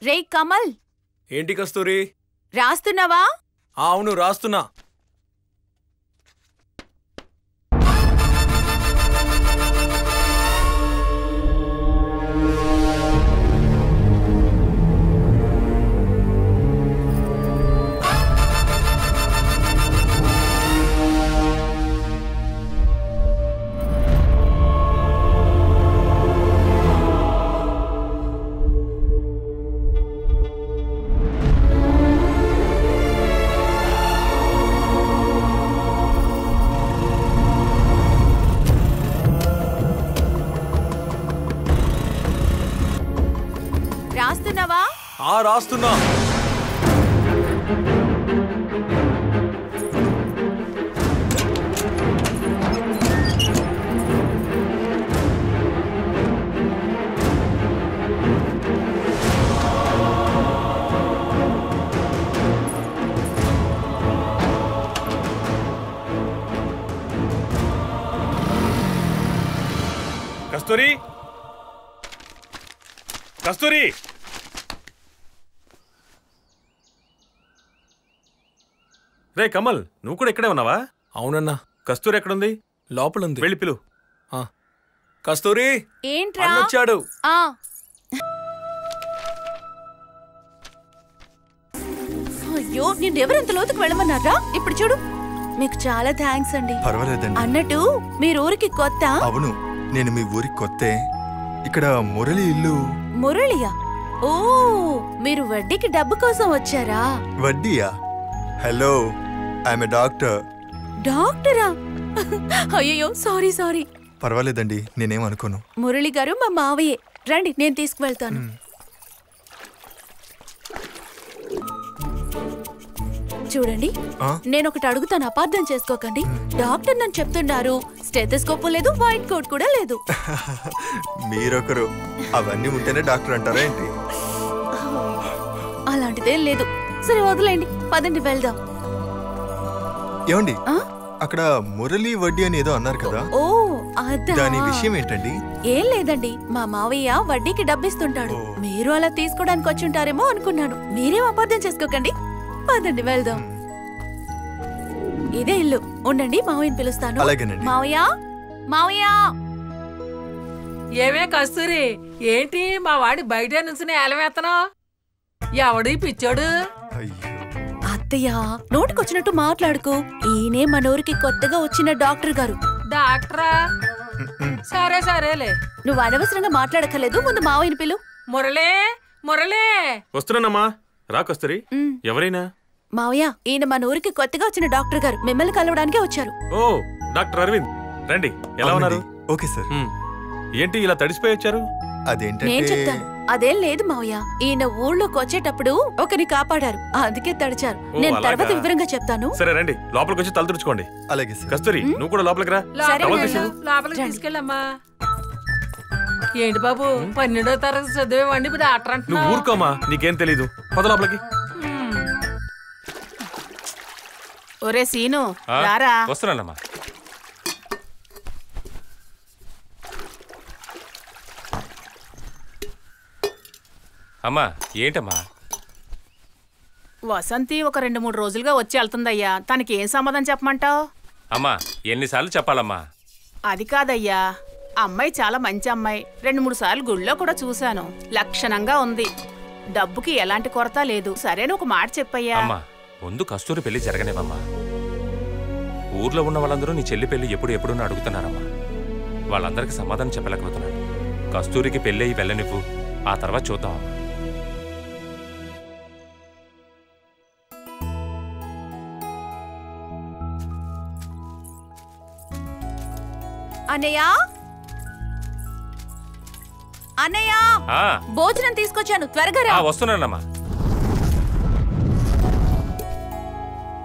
రే కమల్, ఏంటి కస్తూరి? రాస్తున్నావా? అవును, రాస్తున్నా. రాస్తున్నావా? రాస్తున్నా. కస్తూరి, కస్తూరి! రే కమల్, నువ్వు కూడా ఇక్కడే ఉన్నావా? అవునన్నా. కస్తూరి ఎక్కడుంది? లోపలుంది. వెళ్ళి పిలు. కస్తూరి ఏంట్రా? వచ్చాడు. అయ్యో, నిన్నెవరెంత లోతుకు వెళ్ళమన్నారా? ఇప్పుడు చూడు. మీకు చాలా థ్యాంక్స్ అండి. పర్వాలేదండి. అన్నట్టు మీరు ఊరికి కొత్త? అవును, నేను మీ ఊరికి కొత్తే. ఇక్కడ మురళి ఇల్లు. మురళియా? ఓ, మీరు వడ్డీకి డబ్బు కోసం వచ్చారా? వడ్డీయా? Hello, I'm a doctor. డాక్టరా? అయ్యో, సారీ సారీ. పర్వాలేదండి, నేనేమనుకోను. మురళి గారు మా మావయ్యే. రండి, నేను తీసుకువెళ్తాను. చూడండి, నేను ఒకటి అడుగుతాను, అపార్థం చేసుకోకండి. డాక్టర్ నన్ను చెప్తున్నారు, స్టెథోస్కోప్ లేదు, వైట్ కోట్ కూడా లేదు. మీరొకరు. అవన్నీ ఉంటేనే డాక్టర్ అంటారా ఏంటి? అలాంటిదేం లేదు. సరే వదిలేండి, పదండి వెళ్దాం. ఏమండి, అక్కడ మురళి వడ్డీ అని ఏదో అన్నారు కదా? ఓ, అదా? దాని విషయం ఏంటండి? ఏం లేదండి, మా మావయ్య వడ్డీకి డబ్బిస్తుంటాడు. మీరు అలా తీసుకోవడానికి వచ్చి ఉంటారేమో అనుకున్నాను. మీరేం అపార్థం చేసుకోకండి. పదండి వెళ్దాం. ఇదే ఇల్లు. ఉండండి, మావయ్యని పిలుస్తాను. అలాగేనండి. మావయ్య, మావయ్య! ఏమే కస్తూరి, ఏంటి మా వాడి బయట నుంచి ఏలవేతను? ఎవడి పిచ్చాడు? అత్తయ్య, నోటికొచ్చినట్టు మాట్లాడుకో. ఈయనే మన ఊరికి కొత్తగా వచ్చిన డాక్టర్ గారు. డాక్టరా? సరే సరేలే. నువ్వు అనవసరంగా మాట్లాడక్కర్లేదు. ముందు మావయ్యని పిలు. మురళే, మురళే! వస్తున్నానమ్మా. రా కస్తూరి. ఎవరైనా? మావయ్య, ఈయన మన ఊరికి కొత్తగా వచ్చిన డాక్టర్ గారు. మిమ్మల్ని కలవడానికే వచ్చారు. ఓ, డాక్టర్ అరవింద్, రండి. ఎలా ఉన్నారు? Okay sir. ఏంటి ఇలా తడిసిపోయి వచ్చారు? నేను చెప్తాను. అదేం లేదు మావయ్య, ఈయన ఊళ్ళోకి వచ్చేటప్పుడు ఒకరిని కాపాడారు, అందుకే తడిచారు. నేను తర్వాత వివరంగా చెప్తాను. సరే రండి, లోపలికి వచ్చి తల తుడుచుకోండి. అలాగే కస్తూరి, నువ్వు కూడా లోపలికి రా. లోపలికి తీసుకెళ్ళమ్మా. ఏంటి బాబు, 12వ తరగతి చదివేవాడిని ఇప్పుడు డాక్టర్ అంటున్నావు? నువ్వు ఊరుకోమా, నీకేం తెలీదు. పద లోపలికి. ఒరే సీను, రారా. వస్తున్నానమ్మా. అమ్మా, ఏంటమ్మా? వసంతి ఒక 2-3 రోజులుగా వచ్చి వెళ్తుందయ్యా. తనకి ఏం సమాధానం చెప్పమంటావు? అమ్మా, ఎన్నిసార్లు చెప్పాలమ్మా? అది కాదయ్యా, అమ్మాయి చాలా మంచి అమ్మాయి. 2-3 సార్లు గుళ్ళో కూడా చూశాను. లక్షణంగా ఉంది. డబ్బుకి ఎలాంటి కొరత లేదు. సరేను, ఒక మాట చెప్పయ్యా. అమ్మా, ముందు కస్తూరి పెళ్లి జరగనేవమ్మా. ఊర్లో ఉన్న వాళ్ళందరూ నీ చెల్లి పెళ్లి ఎప్పుడున్నా అడుగుతున్నారమ్మా. వాళ్ళందరికీ సమాధానం చెప్పలేకపోతున్నాను. కస్తూరికి పెళ్ళి అయ్యి వెళ్ళనివ్వు, ఆ తర్వాత చూద్దాం. అన్నయ్య, అన్నయ్య, భోజనం తీసుకొచ్చాను, త్వరగా రా. వస్తున్నానమ్మా.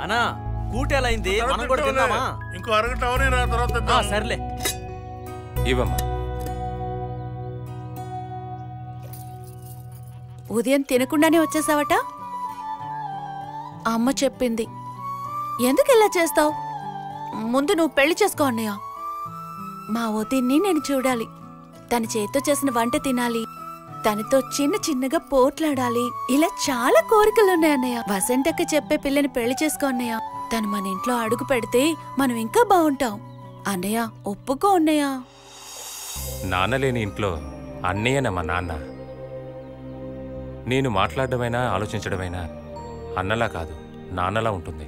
అన్నా, కూటేలైంది, మనం కూడా తిందామా? ఇంకో అరగంట అవనే తర్వాత. సర్లే, ఇవ్వమ్మా. ఉదయం తినకుండానే వచ్చేసావట? అమ్మ చెప్పింది. ఎందుకు ఇలా చేస్తావు? ముందు నువ్వు పెళ్లి చేసుకో అన్నయ్య. మా వదిన్ని నేను చూడాలి. తన చేతితో చేసిన వంట తినాలి. తనతో చిన్న చిన్నగా పోట్లాడాలి, ఇలా చాలా కోరికలున్నాయి అన్నయ్య. వసంతక్క చెప్పే పిల్లని పెళ్లి చేసుకో అన్నయ్య. తను మన ఇంట్లో అడుగు పెడితే మనం ఇంకా బాగుంటాం అన్నయ్య. ఒప్పుకో అన్నయ్య. నాన్న లేని ఇంట్లో అన్నయ్యన మా నాన్న. నేను మాట్లాడడమైనా ఆలోచించడమైనా అన్నలా కాదు, నాన్నలా ఉంటుంది.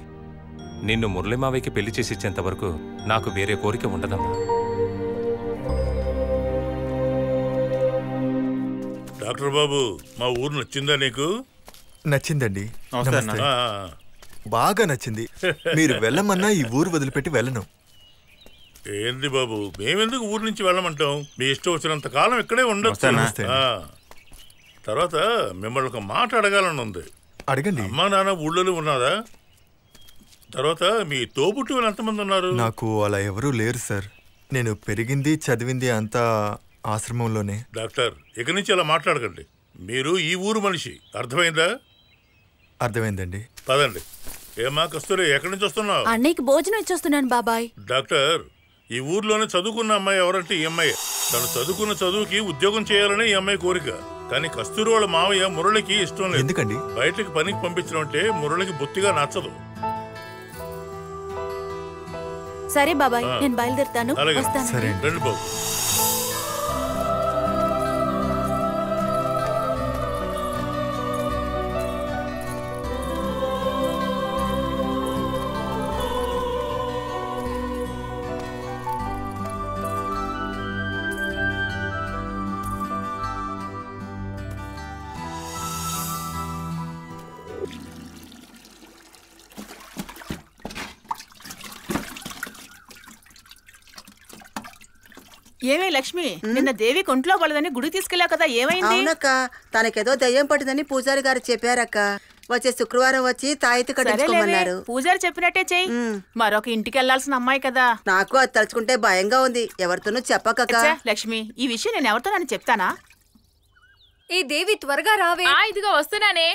నిన్ను మురళిమావయ్యకి పెళ్లి చేసి ఇచ్చేంత వరకు నాకు వేరే కోరిక ఉండదమ్మా. డాక్టర్ బాబు, మా ఊరు నచ్చిందా నీకు? నచ్చిందండి. నమస్తే. నమస్తే. బాగా నచ్చింది. మీరు వెళ్ళమన్నా ఈ ఊరు వదిలిపెట్టి వెళ్ళను. ఏంది బాబు, మేమెందుకు ఊరు నుంచి వెళ్ళమంటాం? మీ ఇష్టం వచ్చినంత కాలం ఇక్కడే ఉండొచ్చు. నమస్తే. తర్వాత మిమ్మల్ని ఒక మాట అడగాలని ఉంది. అడగండి. అమ్మా నాన్న ఊళ్ళోనే ఉన్నారా? తర్వాత మీ తోబుట్టువులు ఎంతమంది ఉన్నారు? నాకు అలా ఎవరూ లేరు సార్. నేను పెరిగింది చదివింది అంతా ఆశ్రమంలోనే. డాక్టర్, ఇక నుంచి అలా మాట్లాడకండి. మీరు ఈ ఊరు మనిషి, అర్థమైందా? అర్థమైందండి. పదండి. ఏమా కస్తూరి, ఎక్కడి నుంచి వస్తున్నావు? అన్నయ్యకి భోజనం ఇచ్చొస్తున్నాను బాబాయ్. డాక్టర్, ఈ ఊర్లోనే చదువుకున్న అమ్మాయి ఎవరంటే ఈ అమ్మాయి. తను చదువుకున్న చదువుకి ఉద్యోగం చేయాలనే ఈ అమ్మాయి కోరిక. కానీ కస్తూరి వాళ్ళ మావయ్య మురళికి ఇష్టం లేదు. ఎందుకండి? బయటకి పనికి పంపించడం అంటే మురళికి బొత్తిగా నచ్చదు. సరే బాబాయ్, నేను బయలుదేరుతాను. అలాగే. వస్తాను. సరే. రండి బాబు. ఏమే లక్ష్మి, నిన్న దేవి కొంట్లో పడదని గుడి తీసుకెళ్ళావు కదా, ఏమైంది? అవునక్క, తనకేదో దయ్యం పట్టిందని పూజారి గారు చెప్పారక్క. వచ్చే శుక్రవారం వచ్చి తాయితీ కట్టించుకోమన్నారు. పూజారి చెప్పినట్టే చెయ్యి. మరొక ఇంటికి వెళ్లాల్సిన అమ్మాయి కదా. నాకు అది తలుచుకుంటే భయంగా ఉంది. ఎవరితోనూ చెప్పకక్క. లక్ష్మి, ఈ విషయం నేను ఎవరితోనని చెప్తానా? ఏ దేవి, త్వరగా రావే. ఇదిగో వస్తున్నానే.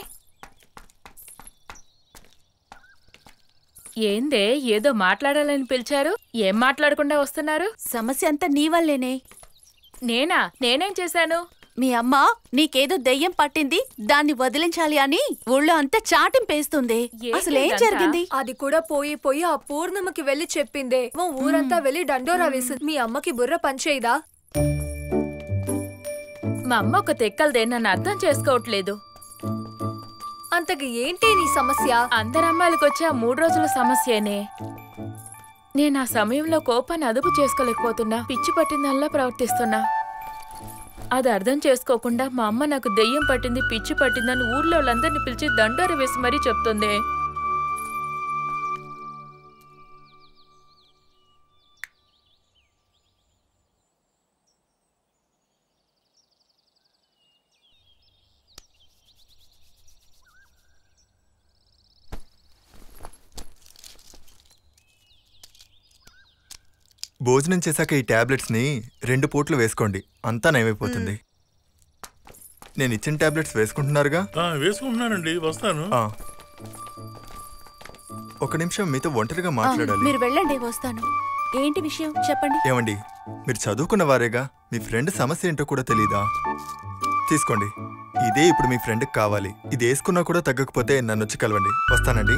ఏందే, ఏదో మాట్లాడాలని పిలిచారు? ఏం మాట్లాడకుండా వస్తున్నారు? సమస్య అంతా నీ వల్లేనే. నేనా? నేనేం చేశాను? మీ అమ్మ నీకేదో దెయ్యం పట్టింది, దాన్ని వదిలించాలి అని ఊళ్ళో అంతా చాటింపేస్తుంది. అసలేం జరిగింది? అది కూడా పోయి పోయి ఆ పూర్ణమ్మకి వెళ్లి చెప్పిందే. ఊరంతా వెళ్లి డండోరా వేసింది. మీ అమ్మకి బుర్ర పనిచేయదా? మా అమ్మ ఒక తెక్కలదే, నన్ను అర్థం చేసుకోవట్లేదు. అంతకు ఏంటి నీ సమస్య? అందరమ్మాయిలకు వచ్చే ఆ 3 రోజుల సమస్యనే. నేను ఆ సమయంలో కోపాన్ని అదుపు చేసుకోలేకపోతున్నా. పిచ్చి పట్టిందల్లా ప్రవర్తిస్తున్నా. అది అర్థం చేసుకోకుండా మా అమ్మ నాకు దెయ్యం పట్టింది, పిచ్చి పట్టిందని ఊర్లో వాళ్ళందరినీ పిలిచి దండోర వేసి మరీ చెప్తుంది. భోజనం చేశాక ఈ టాబ్లెట్స్ని 2 పూట్లు వేసుకోండి, అంతా నయమైపోతుంది. నేను ఇచ్చిన టాబ్లెట్స్ వేసుకుంటున్నారుగా? వేసుకుంటున్నానండి, వస్తాను. 1 నిమిషం మీతో ఒంటరిగా మాట్లాడాలి. మీరు వెళ్ళండి, వస్తాను. ఏంటి విషయం చెప్పండి. ఏమండి, మీరు చదువుకున్న వారేగా, మీ ఫ్రెండ్ సమస్య ఏంటో కూడా తెలీదా? తీసుకోండి, ఇదే ఇప్పుడు మీ ఫ్రెండ్కి కావాలి. ఇది వేసుకున్నా కూడా తగ్గకపోతే నన్ను వచ్చి కలవండి. వస్తానండి.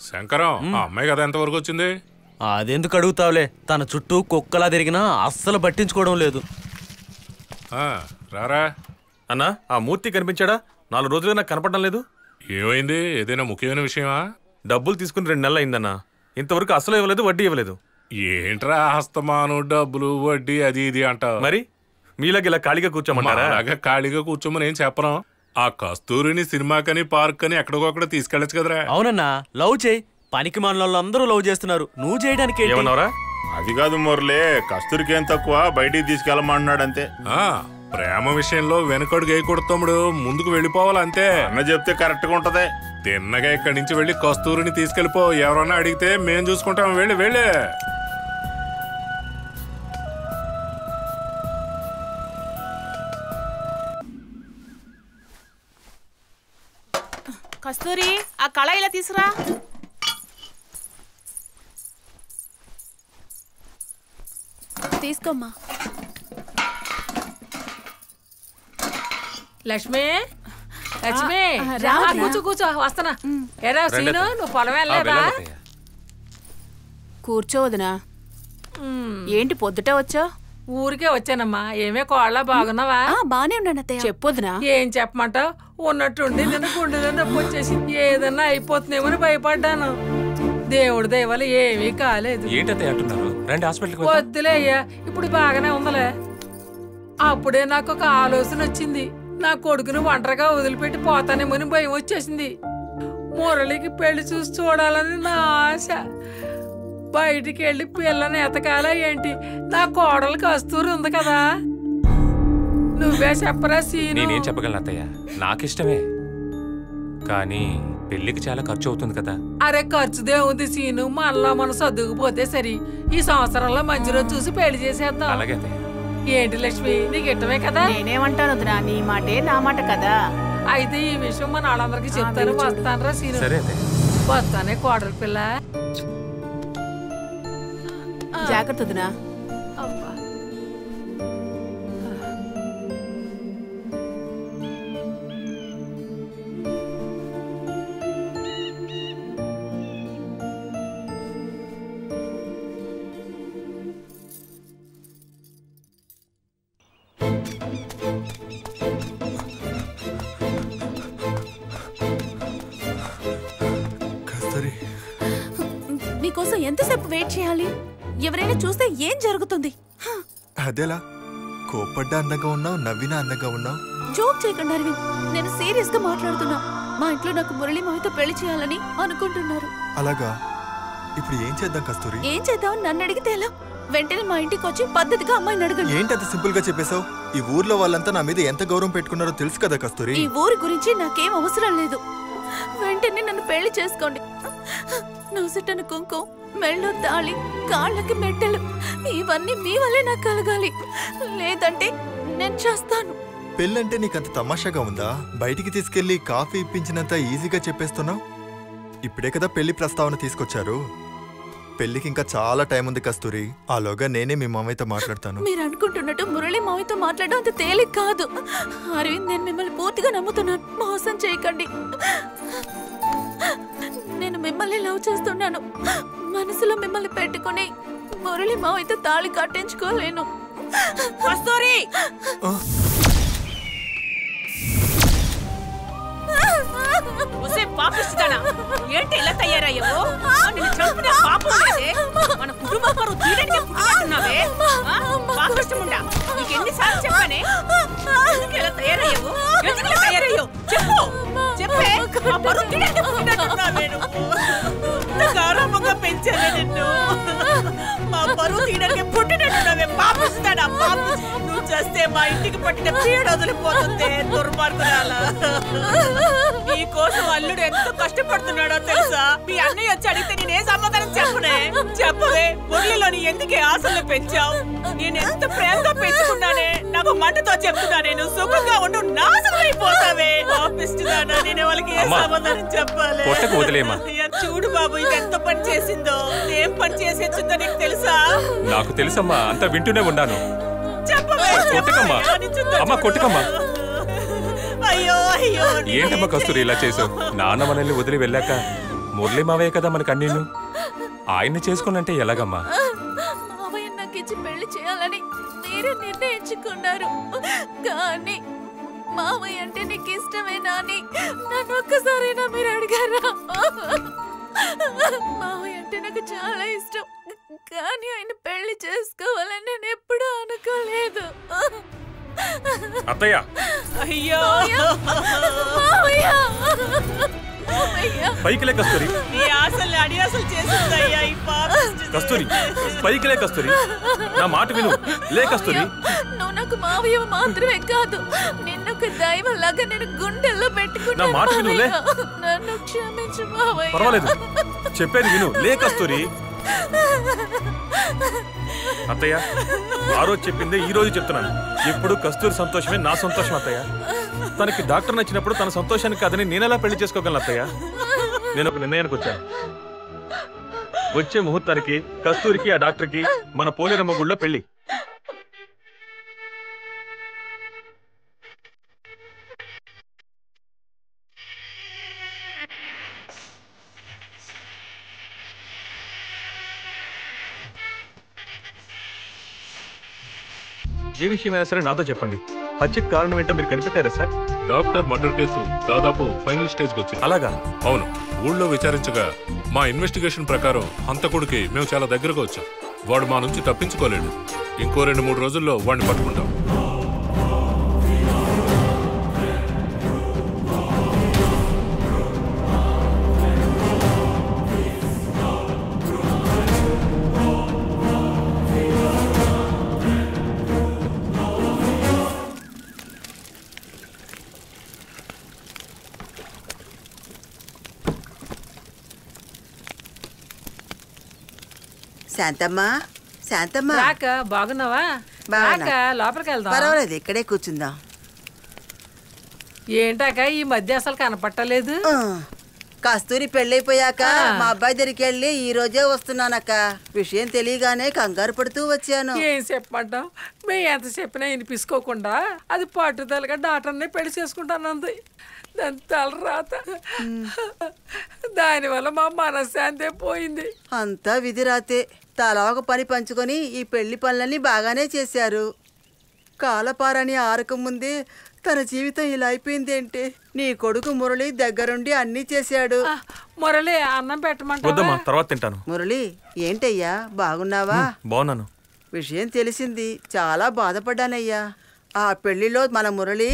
శంకరం, ఆ అమ్మాయి కదా ఎంతవరకు వచ్చింది? అదెందుకు అడుగుతావులే, తన చుట్టూ కుక్కలా తిరిగినా అస్సలు పట్టించుకోవడం లేదు. రారా అన్నా, ఆ మూర్తి కనిపించాడా? 4 రోజులుగా నాకు కనపడడం లేదు. ఏమైంది? ఏదైనా ముఖ్యమైన విషయమా? డబ్బులు తీసుకుని 2 నెలలు అయిందన్నా, ఇంతవరకు అసలు ఇవ్వలేదు, వడ్డీ ఇవ్వలేదు. ఏంట్రా హస్తమాను, డబ్బులు, వడ్డీ, అది ఇది అంటావు? మరి మీలాగా ఇలా ఖాళీగా కూర్చోమంటారా? అలాగా ఖాళీగా కూర్చోమని ఏం చెప్పను. ఆ కస్తూరిని సినిమాకని పార్క్ అని ఎక్కడికొక్కడ తీసుకెళ్ళచ్చు కదరా. అవునన్నా, లవ్ చేయి. పనికి మనలందరూ లవ్ చేస్తున్నారు, నువ్వు చేయడానికి ఏమన్నారా? అది కాదు మురళి, కస్తూరికి ఏం తక్కువ, బయటికి తీసుకెళ్ళమన్నాడు అంతే. ప్రేమ విషయంలో వెనకడుగు వేయకూడదు తమ్ముడు, ముందుకు వెళ్ళిపోవాలంతే. అన్న చెప్తే కరెక్ట్ గా ఉంటది. తిన్నగా ఇక్కడి నుంచి వెళ్ళి కస్తూరిని తీసుకెళ్ళిపో. ఎవరన్నా అడిగితే మేం చూసుకుంటాం. వెళ్ళి వెళ్ళి కస్తూరి ఆ కళ ఇలా తీసురా. తీసుకోమ్మా. లక్ష్మి లక్ష్మి కూర్చో కూర్చో వస్తానా. ఏరా సీను నువ్వు పొలం వెళ్ళలేదా? కూర్చోవదునా. ఏంటి పొద్దుటే వచ్చా? ఊరికే వచ్చానమ్మా. ఏమే కోళ్ళ బాగున్నావా? బానే ఉన్నాను అత్తయ్య. చెప్పొద్దునా. ఏం చెప్పమంటావు? ఉన్నట్టుండి నిన్ను గుండెలో నొప్పి వచ్చేసి ఏదన్నా అయిపోతుందేమని భయపడ్డాను. దేవుడి దయవల్ల ఏమీ కాలేదు. వద్దులే అయ్యా, ఇప్పుడు బాగానే ఉందలే. అప్పుడే నాకు ఒక ఆలోచన వచ్చింది. నా కొడుకును ఒంటరిగా వదిలిపెట్టి పోతానేమని భయం వచ్చేసింది. మురళికి పెళ్లి చూసి చూడాలని నా ఆశ. బయటికి వెళ్ళి పిల్లని ఎతకాలా ఏంటి? నా కోడలు కస్తూరి ఉంది కదా, నువ్వే చెప్పరా సీను. నేనేం చెప్పగలను అత్తయ్య, నాకిష్టమే, కానీ పెళ్లికి చాలా ఖర్చు అవుతుంది కదా. అరే ఖర్చుదే ఉంది సీను, మనలో మనం సర్దుకుపోతే సరి. ఈ సంవత్సరంలో మంచి రోజు చూసి పెళ్లి చేసేద్దాం. అలాగే. ఏంటి లక్ష్మి, నీకు ఇష్టమే కదా? నేనేమంటాను వదినా, నీ మాటే నా మాట కదా. అయితే ఈ విషయం మన వాళ్ళందరికీ చెప్తాను. వస్తానరా సీను. వస్తానే కోడలి పిల్ల. జాగ్రత్త వదినా. నీకోసం ఎంతసేపు వెయిట్ చేయాలి? ఎవరైనా చూస్తే ఏం జరుగుతుంది? అదేలా కోపడ్డా అందంగా ఉన్నావు, నవ్వినా అందంగా ఉన్నావు. జోక్ చేయకండి అరవింద్, నేను సీరియస్ గా మాట్లాడుతున్నా. మా ఇంట్లో నాకు మురళి మావితో పెళ్లి చేయాలని అనుకుంటున్నారు. అలాగా? ఇప్పుడు ఏం చేద్దాం కస్తూరి? ఏం చేద్దాం నన్ను అడిగితే ఎలా? వెంటనే మా ఇంటికి వచ్చి పద్ధతిగా అమ్మాయిని అడగండి. ఏంటి అంత సింపుల్ గా చెప్పేశావు? ఈ ఊర్లో వాళ్ళంతా నా మీద ఎంత గౌరవం పెట్టుకున్నారో తెలుసు కదా కస్తూరి. ఈ ఊరి గురించి నాకేం అవసరం లేదు. వెంటనే నన్ను పెళ్లి చేసుకోండి. నూసెట్టను కుంకుమ, మెళ్ళో తాళి, కాళ్ళకి మెట్టెలు, ఇవన్నీ మీ వల్లే నాకు కలగాలి. లేదంటే నేను చేస్తాను. పెళ్ళంటే నీకంత తమాషాగా ఉందా? బయటికి తీసుకెళ్లి కాఫీ ఇప్పించినంత ఈజీగా చెప్పేస్తున్నావు. ఇప్పుడే కదా పెళ్లి ప్రస్తావన తీసుకొచ్చారు. పెళ్లికి ఇంకా చాలా టైం ఉంది కస్తూరి. ఆలోగా నేనే మీ మామయ్యతో మాట్లాడతాను. మీరు అనుకుంటున్నట్టు మురళి మామయ్యతో మాట్లాడడం అంత తేలిక కాదు. అరవింద్, నేను మిమ్మల్ని పూర్తిగా నమ్ముతున్నాను. మోసం చేయకండి. నేను మిమ్మల్ని లవ్ చేస్తున్నాను. మనసులో మిమ్మల్ని పెట్టుకుని మురళి మావయ్యతో తాళి కట్టించుకోలేను. కస్తూరి, ఏంటి ఇలా తయారయ్యావు? నిన్ను చంపిన పాపం లేదే. మన కుటుంబ పరువు తీయడానికి పుట్టినట్టున్నావే. పాపిష్టముండా, నీకు ఎన్నిసార్లు చెప్పానే? ఎందుకు ఇలా తయారయ్యావు? ఎందుకు ఇలా తయారయ్యావు? చెప్పు, చెప్పే. మా పరువు తీయడానికి పుట్టినట్టున్నావే. గారాబంగా పెంచానే నిన్ను. మా పరువు తీయడానికి పుట్టినట్టున్నావే. పాపిస్తాడా పాపి. నువ్వు చేస్తే మా ఇంటికి పట్టిన పీడ వదిలిపోతుంది. దుర్మార్గురాలా. నీ కోసం అల్లుడు ఎంత కష్టపడుతున్నాడో తెలుసా? మీ అన్నయ్య వచ్చి అడిగితే నేనే సమాధానం చెప్పనే? చెప్పవే. మురళిలోని ఎందుకే ఆశలు పెంచావు? నేను ఎంత ప్రేమగా పెంచుకున్నానే. నాకు మంటతో చెప్తున్నానే, నువ్వు సుఖంగా ఉండు, నాశనం అయిపోతావే. పాపిస్తున్నానా? నేను వాళ్ళకి ఏ సమాధానం చెప్పాలి? చూడు బాబు, ఇది ఎంత పని చేసిందో. ఏం పని చేసేచ్చిందో నీకు తెలుసా? నాకు తెలుసమ్మా, అంతా వింటూనే ఉన్నాను. చెప్పవే. కొట్టకమ్మా అమ్మా, కొట్టకమ్మా. అయ్యో అయ్యో, ఏంటమ్మా కస్తూరి ఇలా చేసావు? నాన్న మనల్ని వదిలి వెళ్ళాక మురళి మావయ్య కదా మనకు అన్నీను. ఆయన్ని చేసుకున్నంటే ఎలాగమ్మా? మావయ్య నాకు ఇచ్చి పెళ్లి చేయాలని మీరే నిర్ణయించుకున్నారు. కానీ మావయ్య అంటే నీకు ఇష్టమేనా అని నన్ను ఒక్కసారైనా మీరు అడిగారా? మావయ్య అంటే నాకు చాలా ఇష్టం, కానీ ఆయన పెళ్లి చేసుకోవాలని నేను ఎప్పుడూ అనుకోలేదు. అత్తయ్య, అయ్యో పైకిలే కస్తూరి. నీ ఆశల్ని అడియాసలు చేసిందయ్యా ఈ పాపిష్టి. కస్తూరి, పైకిలే కస్తూరి. నా మాట విను. లే కస్తూరి. నువ్వు నాకు మావయ్య మాత్రమే కాదు, నిన్నొక దైవంలాగా నేను గుండెల్లో పెట్టుకున్నా. నా మాట విను. లే. నన్ను క్షమించు మావయ్య. పర్వాలేదు, చెప్పేది విను. లే కస్తూరి. అత్తయ్య, ఆ రోజు చెప్పిందే ఈ రోజు చెప్తున్నాను. ఎప్పుడు కస్తూరి సంతోషమే నా సంతోషం అత్తయ్య. తనకి డాక్టర్ నచ్చినప్పుడు తన సంతోషానికి అదని నేనెలా పెళ్లి చేసుకోగలను అత్తయ్య? నేను ఒక నిర్ణయానికి వచ్చాను. వచ్చే ముహూర్తానికి కస్తూరికి ఆ డాక్టర్కి మన పోలేరమ్మ గుళ్ళో పెళ్లి. ఏ విషయమైనా సరే నాతో చెప్పండి. హత్యకు కారణం ఏంటో మీరు కనిపెట్టారా సార్? డాక్టర్ మర్డర్ కేసు దాదాపు ఫైనల్ స్టేజ్కి వచ్చింది. అలాగా? అవును. ఊళ్ళో విచారించగా మా ఇన్వెస్టిగేషన్ ప్రకారం హంతకుడికి మేము చాలా దగ్గరగా వచ్చాం. వాడు మా నుంచి తప్పించుకోలేడు. ఇంకో 2-3 రోజుల్లో వాడిని పట్టుకుంటాం. శాంతమ్మా, శాంతమ్మా. రాక బాగున్నావా? రాక లోపలికి వెళ్దాం. పర్వాలేదు, ఇక్కడే కూర్చుందాం. ఏంటాక ఈ మధ్య అసలు కనపట్టలేదు? కస్తూరి పెళ్ళైపోయాక మా అబ్బాయి దగ్గరికి వెళ్ళి ఈ రోజే వస్తున్నానక్క. విషయం తెలియగానే కంగారు పడుతూ వచ్చాను. ఏం చెప్పమంటావు? మేము ఎంత చెప్పినా వినిపించుకోకుండా అది పట్టుదలగా డాక్టర్ని పెళ్లి చేసుకుంటానంది. దాని తలరాత. దానివల్ల మా మనశ్శాంతే పోయింది. అంతా విధి రాతే. తలా ఒక పని పంచుకొని ఈ పెళ్లి పనులన్నీ బాగానే చేశారు. కాలపారని ఆరక ముందే తన జీవితం ఇలా అయిపోయిందేంటి? నీ కొడుకు మురళి దగ్గరుండి అన్నీ చేశాడు. మురళి అన్నం పెట్టమంటావా? తర్వాత తింటాను. మురళి ఏంటయ్యా, బాగున్నావా? బాగున్నాను. విషయం తెలిసింది, చాలా బాధపడ్డానయ్యా. ఆ పెళ్లిలో మన మురళి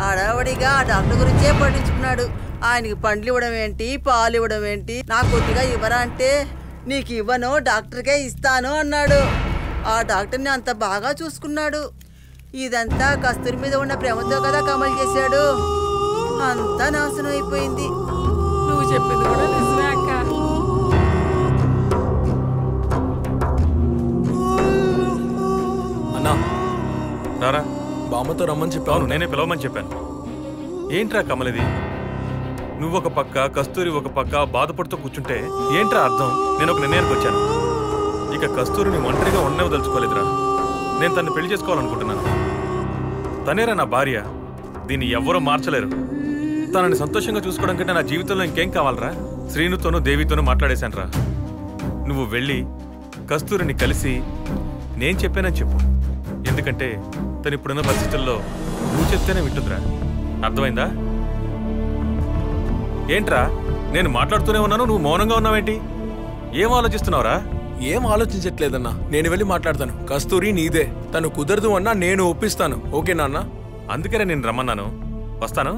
అడవడిగా ఆ డాక్టర్ గురించే పట్టించుకున్నాడు. ఆయనకి పండ్లు ఇవ్వడం ఏంటి, పాలు ఇవ్వడం ఏంటి, నాకు కొద్దిగా ఇవ్వరా అంటే నీకు ఇవ్వను, డాక్టర్కే ఇస్తాను అన్నాడు. ఆ డాక్టర్ని అంత బాగా చూసుకున్నాడు. ఇదంతా కస్తూరి మీద ఉన్న ప్రేమతో కదా కమల్ చేశాడు. అంతా నాశనం అయిపోయింది. నువ్వు చెప్పింది కూడా నిజమే అక్క. అన్నా రారా, బామ్మతో రమ్మని చెప్పాను. నేనే పిలవమని చెప్పాను. ఏంట్రా కమలిది? నువ్వు ఒక పక్క, కస్తూరి ఒక పక్క బాధపడుతూ కూర్చుంటే ఏంట్రా అర్థం? నేను ఒక నిర్ణయానికి వచ్చాను. ఇక కస్తూరిని ఒంటరిగా ఉండవదలుచుకోలేదురా. నేను తను పెళ్లి చేసుకోవాలనుకుంటున్నాను. తనేరా నా భార్య. దీన్ని ఎవ్వరూ మార్చలేరు. తనని సంతోషంగా చూసుకోవడం కంటే నా జీవితంలో ఇంకేం కావాలరా? శ్రీనుతోనూ దేవితోనూ మాట్లాడేశాను రా. నువ్వు వెళ్ళి కస్తూరిని కలిసి నేను చెప్పానని చెప్పు. ఎందుకంటే తను ఇప్పుడున్న పరిస్థితుల్లో నువ్వు చెప్తేనే వింటుందిరా. అర్థమైందా? ఏంట్రా నేను మాట్లాడుతూనే ఉన్నాను, నువ్వు మౌనంగా ఉన్నావేంటి? ఏం ఆలోచిస్తున్నావురా? ఏం ఆలోచించట్లేదన్నా. నేను వెళ్ళి మాట్లాడతాను. కస్తూరి నీదే. తను కుదరదు అన్నా నేను ఒప్పిస్తాను. ఓకేనా అన్నా? అందుకనే నేను రమ్మన్నాను. వస్తాను.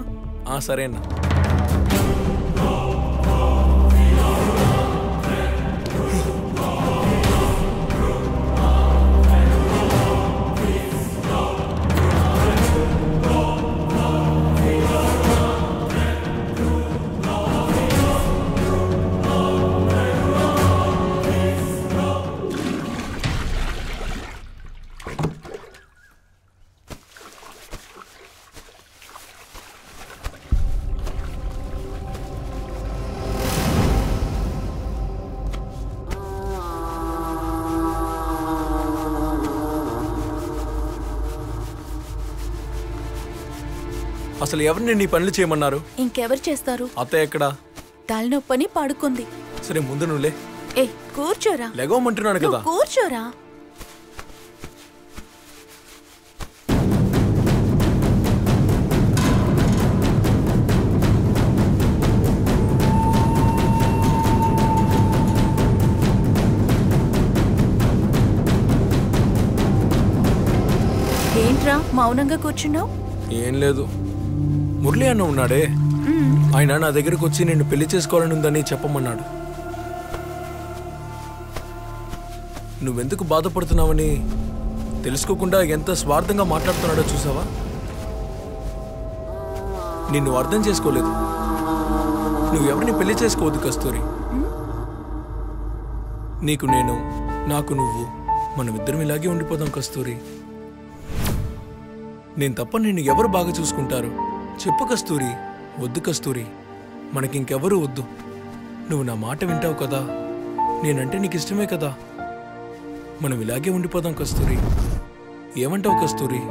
సరే అన్నా. అసలు ఎవరిని నీ పనులు చేయమన్నారు? ఇంకెవరు చేస్తారు? అత్తయ్య ఎక్కడా? తలనొప్పని పడుకుంది. సరే ముందు నువ్వులే. ఏ కూర్చోరా. లెగవమంటున్నాను కదా. కూర్చోరా. ఏంట్రా మౌనంగా కూర్చున్నావు? ఏం లేదు. మురళి అన్న ఉన్నాడే, ఆయన నా దగ్గరకు వచ్చి నిన్ను పెళ్లి చేసుకోవాలని ఉందని చెప్పమన్నాడు. నువ్వెందుకు బాధపడుతున్నావని తెలుసుకోకుండా ఎంత స్వార్థంగా మాట్లాడుతున్నాడో చూసావా? నిన్ను అర్థం చేసుకోలేదు. నువ్వు ఎవరిని పెళ్లి చేసుకోవద్దు కస్తూరి. నీకు నేను, నాకు నువ్వు, మనమిద్దరం ఇలాగే ఉండిపోదాం కస్తూరి. నేను తప్ప నిన్ను ఎవరు బాగా చూసుకుంటారు? చెప్పు కస్తూరి. వద్దు కస్తూరి, మనకింకెవరూ వద్దు. నువ్వు నా మాట వింటావు కదా, నేనంటే నీకు ఇష్టమే కదా. మనం ఇలాగే ఉండిపోదాం కస్తూరి. ఏమంటావు కస్తూరి?